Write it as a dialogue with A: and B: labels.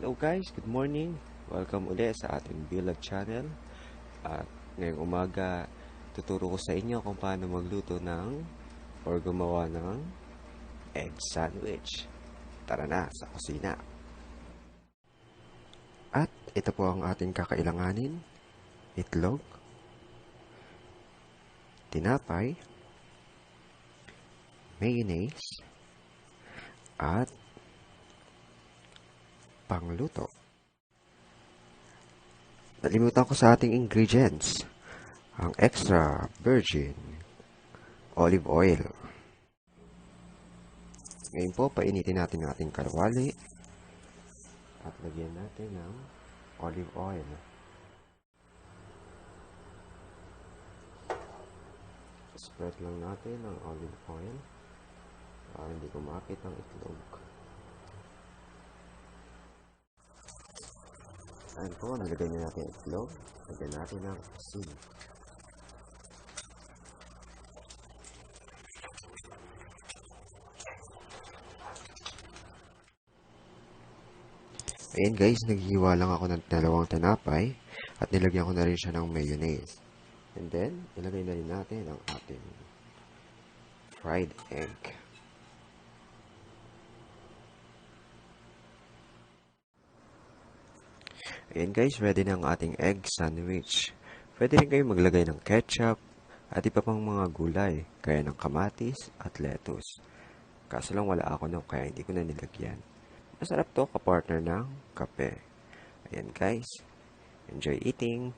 A: Hello guys, good morning. Welcome ulit sa ating vlog channel. At ngayong umaga, tuturo ko sa inyo kung paano magluto ng or gumawa ng egg sandwich. Tara na sa kusina. At ito po ang ating kakailanganin. Itlog, tinapay, mayonnaise, at pangluto. Nalimutan ko sa ating ingredients, ang extra virgin olive oil. Ngayon po, painitin natin ang ating kawali at lagyan natin ng olive oil. Spread lang natin ang olive oil para hindi kumapit ang itlog. Ayan po, nalagay na natin ang itlog. Lagyan natin ng asin. Ayan guys, naghihiwa lang ako ng dalawang tinapay at nilagyan ko na rin siya ng mayonnaise. And then, ilagay na rin natin ang ating fried egg. Ayan guys, ready na ang ating egg sandwich. Pwede rin kayo maglagay ng ketchup at iba pang mga gulay, gaya ng kamatis at lettuce. Kaso lang wala ako no, kaya hindi ko na nilagyan. Masarap to kapartner ng kape. Ayan guys, enjoy eating!